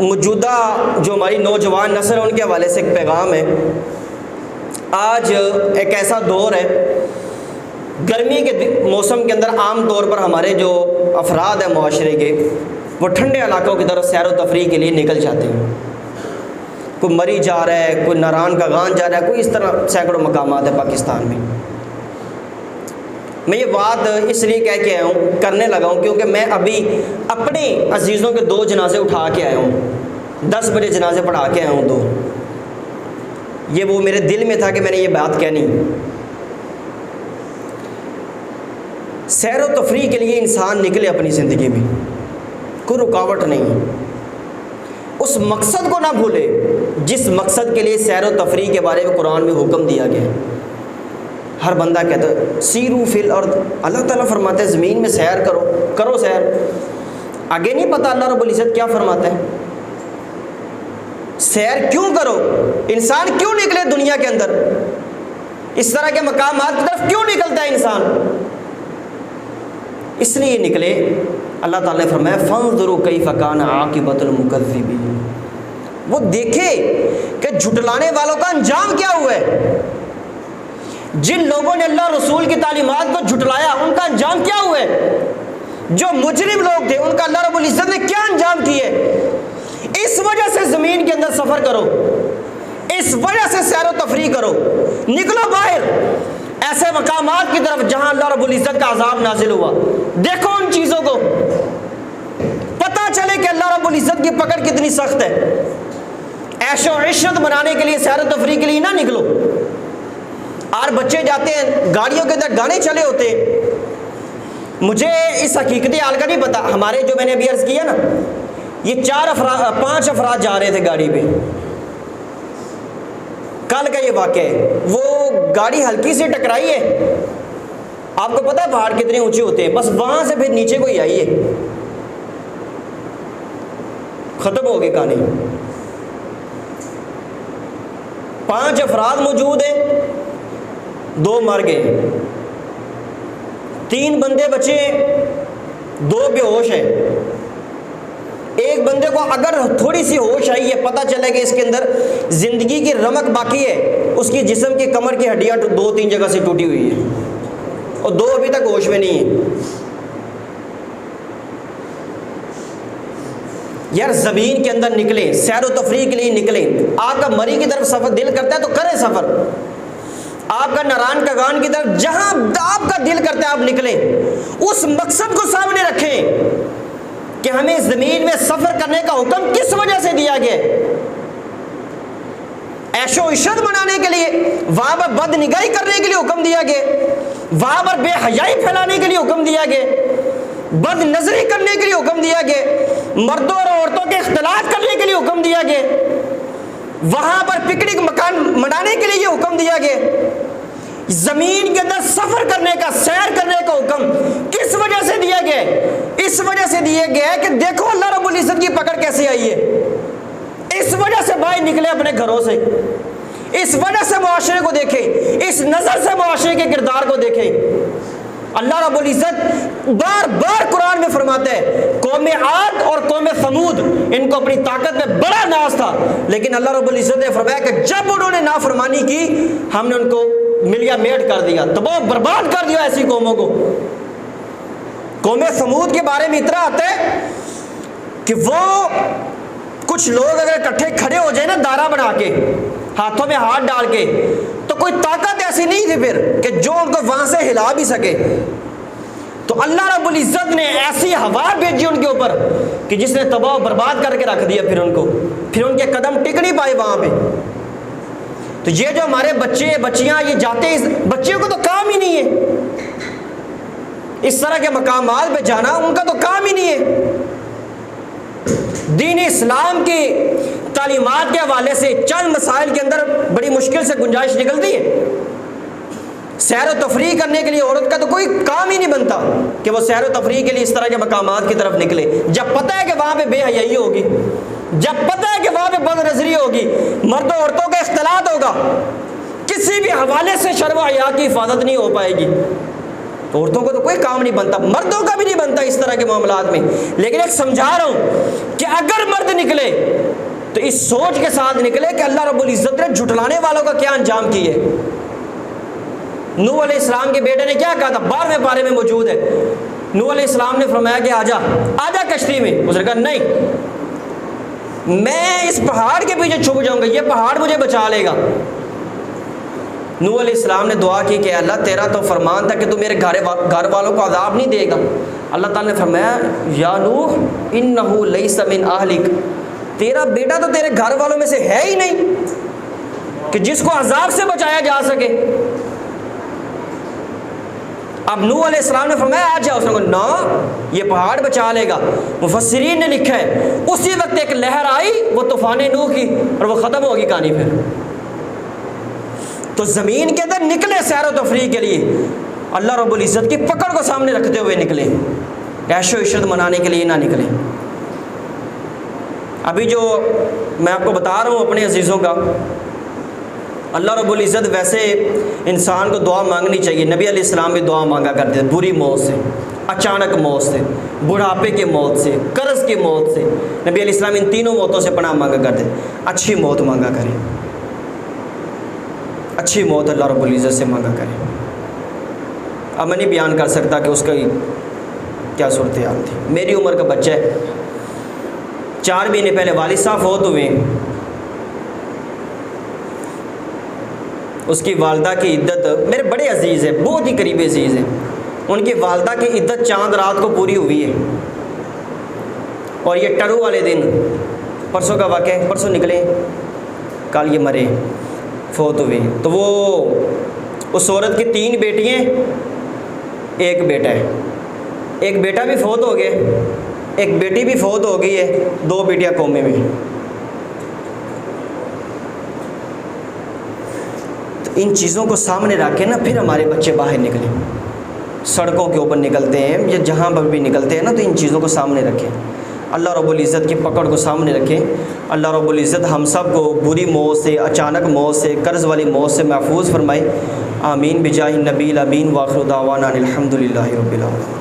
मौजूदा जो हमारी नौजवान नस्ल है उनके हवाले से एक पैगाम है। आज एक ऐसा दौर है, गर्मी के मौसम के अंदर आम तौर पर हमारे जो अफराद हैं मुआशरे के, वो ठंडे इलाकों की तरफ सैर व तफरीह के लिए निकल जाते हैं। कोई मरी जा रहा है, कोई नारान का गान जा रहा है, कोई इस तरह सैकड़ों मकामात है पाकिस्तान में। मैं ये बात इसलिए कह के आया हूँ, करने लगा हूँ, क्योंकि मैं अभी अपने अजीज़ों के 2 जनाजे उठा के आया हूँ। 10 बजे जनाजे पढ़ा के आया हूँ 2। ये वो मेरे दिल में था कि मैंने ये बात कहनी। सैर व तफरीह के लिए इंसान निकले अपनी ज़िंदगी में, कोई रुकावट नहीं। उस मकसद को ना भूले जिस मकसद के लिए सैर व तफरीह के बारे में कुरान में हुक्म दिया गया। हर बंदा कहता है सीरू फिल अर्द, अल्लाह ताला फरमाते हैं ज़मीन में सैर करो, करो सैर। आगे नहीं पता अल्लाह रब्बुल इज़्ज़त क्या फरमाता है। सैर क्यों करो, इंसान क्यों निकले दुनिया के अंदर, इस तरह के मकामात की तरफ क्यों निकलता है इंसान, इसलिए निकले। अल्लाह ताला ने फरमाया फंज़ुरू कैफ़ कान आक़िबतुल मुकज़्ज़िबीन, वो देखे कि झुटलाने वालों का अंजाम क्या हुआ है। जिन लोगों ने अल्लाह रसूल की तालीमात को झुटलाया उनका अंजाम क्या हुआ है। जो मुजरिम लोग थे उनका अल्लाह रब्बुल इज़्ज़त ने क्या अंजाम किए। इस वजह से ज़मीन के अंदर सफ़र करो, इस वजह से सैर व तफरीह करो, निकलो बाहर ऐसे मकामात की तरफ जहां अल्लाह रब्बुल इज़्ज़त का अज़ाब नाजिल हुआ। देखो उन चीज़ों को, पता चले कि अल्लाह रब्बुल इज़्ज़त की पकड़ कितनी सख्त है। ऐशो इश्रत बनाने के लिए, सैर व तफरीह के लिए ना निकलो। और बच्चे जाते हैं, गाड़ियों के अंदर गाने चले होते हैं। मुझे इस हकीकती हाल का नहीं पता। हमारे जो मैंने अभी अर्ज़ किया ना, ये 5 अफराद जा रहे थे गाड़ी पे। कल का ये वाक़या है, वो गाड़ी हल्की से टकराई है। आपको पता है पहाड़ कितने ऊंचे होते हैं, बस वहां से फिर नीचे को ही आई है, खत्म हो गई कहानी। 5 अफराद मौजूद हैं, 2 मर गए, 3 बंदे बचे, 2 बेहोश हैं। एक बंदे को अगर थोड़ी सी होश आई है, पता चला कि इसके अंदर जिंदगी की रमक बाकी है, उसकी जिस्म की कमर की हड्डियां 2-3 जगह से टूटी हुई है और 2 अभी तक होश में नहीं है। यार ज़मीन के अंदर निकले, सैर व तफरीह के लिए निकले। आपका मरी की तरफ सफर दिल करता है तो करें सफर, आपका नारान का गान की तरफ जहां आपका दिल करता है आप निकले। उस मकसद को सामने रखें कि हमें ज़मीन में सफ़र करने का हुक्म किस वजह से दिया गया। ऐशो इशरत बनाने के लिए, वहां पर बदनिगाही करने के लिए हुक्म दिया गया, वहां पर बेहयाई फैलाने के लिए हुक्म दिया गया, बद नजरी करने के लिए हुक्म दिया गया, मर्दों और औरतों के इख्तिलात करने के लिए हुक्म दिया गया, वहां पर पिकनिक मकान मनाने के लिए हुक्म दिया गया। जमीन के अंदर सफर करने का, सैर करने का हुक्म किस वजह से दिया गया है। इस वजह से दिया गया है कि देखो अल्लाह रब्बुल इज़्ज़त की पकड़ कैसे आई है। इस वजह से बाहर निकले अपने घरों से, इस वजह से मुआशरे को देखे, इस नजर से मुआशरे के किरदार को देखे। अल्लाह रब्बुल इज़्ज़त बार बार कुरान में फरमाते हैं, कौम आद और कौम समूद इनको अपनी ताकत में बड़ा नाज था, लेकिन अल्लाह रब्बुल इज़्ज़त ने फरमाया कि जब उन्होंने नाफरमानी की हमने उनको मिलिया मेट कर दिया, तबाह बर्बाद कर दिया ऐसी कौमों को। कौम समूद के बारे में इतना आता है कि वो कुछ लोग अगर इकट्ठे खड़े हो जाए ना, दायरा बना के, हाथों में हाथ डाल के, तो कोई ताकत ऐसी नहीं थी फिर कि जो उनको वहां से हिला भी सके। तो अल्लाह रब्बुल इज़्ज़त ने ऐसी हवा भेजी उनके ऊपर कि जिसने तबाह बर्बाद करके रख दिया। फिर उनके कदम टिक नहीं पाए वहां पे। तो ये जो हमारे बच्चे बच्चियां ये जाते, इस बच्चियों को तो काम ही नहीं है इस तरह के मकामात पे जाना, उनका तो काम ही नहीं है। दीन इस्लाम की तालीमात के हवाले से चंद मसाइल के अंदर बड़ी मुश्किल से गुंजाइश निकलती है। सैर व तफरीह करने के लिए औरत का तो कोई काम ही नहीं बनता कि वो सैर व तफरीह के लिए इस तरह के मकामात की तरफ निकले, जब पता है कि वहाँ पे बेहयाई होगी, जब पता है कि वहाँ पे बदनज़री होगी, मर्दों औरतों का इख्तिलात होगा, किसी भी हवाले से शर्म हया की हिफाजत नहीं हो पाएगी। तो औरतों को तो कोई काम नहीं बनता, मर्दों का भी नहीं बनता इस तरह के मामलात में। लेकिन एक समझा रहा हूँ कि अगर मर्द निकले तो इस सोच के साथ निकले कि अल्लाह रब्बुल इज़्ज़त ने झुटलाने वालों का क्या अंजाम किए। नूह अलैहिस्सलाम के बेटे ने क्या कहा था, 12वें पारे में मौजूद है। नूह अलैहिस्सलाम ने फरमाया कि आजा आजा कश्ती में। उसने कहा नहीं, मैं इस पहाड़ के पीछे छुप जाऊंगा, ये पहाड़ मुझे बचा लेगा। नूह अलैहिस्सलाम ने दुआ की कि अल्लाह तेरा तो फरमान था कि तू मेरे घर वालों को अज़ाब नहीं देगा। अल्लाह ताला ने फरमाया या नूह इन्नहु लैसा मिन अहलिक, तेरा बेटा तो तेरे घर वालों में से है ही नहीं कि जिसको अज़ाब से बचाया जा सके। अब नूह अलैहिस्सलाम ने फरमाया आ जाओ, उसने कहा ना ये पहाड़ बचा लेगा। मुफस्सिरीन ने लिखा है उसी वक्त एक लहर आई, वो तूफान नूह की, और वो ख़त्म होगी कहानी। फिर तो ज़मीन के अंदर निकले सैर व तफरीह के लिए, अल्लाह रब्बुल इज़्ज़त की पकड़ को सामने रखते हुए निकले, ऐशो इशरत मनाने के लिए ना निकले। अभी जो मैं आपको बता रहा हूँ अपने अजीज़ों का, अल्लाह रब्बुल इज़्ज़त वैसे इंसान को दुआ मांगनी चाहिए। नबी अलैहिस्सलाम भी दुआ मांगा करते थे, बुरी मौत से, अचानक मौत से, बुढ़ापे की मौत से, कर्ज़ की मौत से। नबी अलैहिस्सलाम इन तीनों मौतों से पनाह मांगा करते। अच्छी मौत मांगा करें, अच्छी मौत अल्लाह रब्बुल इज़्ज़त से मांगा करें। अब मैं नहीं बयान कर सकता कि उसका क्या सूरत हाल थी। मेरी उम्र का बच्चा है, 4 महीने पहले वालिद साहब फौत हुए। उसकी वालदा की इद्दत, मेरे बड़े अजीज़ है, बहुत ही करीबी अजीज़ है, उनकी वालदा की इद्दत चांद रात को पूरी हुई है। और ये टरू वाले दिन, परसों का वाक़या है, परसों निकले, कल ये मरे, फौत हुए। तो वो उस औरत की 3 बेटियाँ, एक बेटा है, एक बेटा भी फौत हो गया, एक बेटी भी फौत हो गई है, 2 बेटियाँ कोमे में। तो इन चीज़ों को सामने रख के ना फिर हमारे बच्चे बाहर निकले, सड़कों के ऊपर निकलते हैं या जहाँ पर भी निकलते हैं ना, तो इन चीज़ों को सामने रखें, अल्लाह रब्बुल इज़्ज़त की पकड़ को सामने रखें। अल्लाह रब्बुल इज़्ज़त हम सब को बुरी मौत से, अचानक मौत से, कर्ज़ वाली मौत से महफूज फरमाए। आमीन बिजाहि नबील अमीन। व आखिरु दावाना अनिल हम्दुलिल्लाहि रब्बिल आलमीन।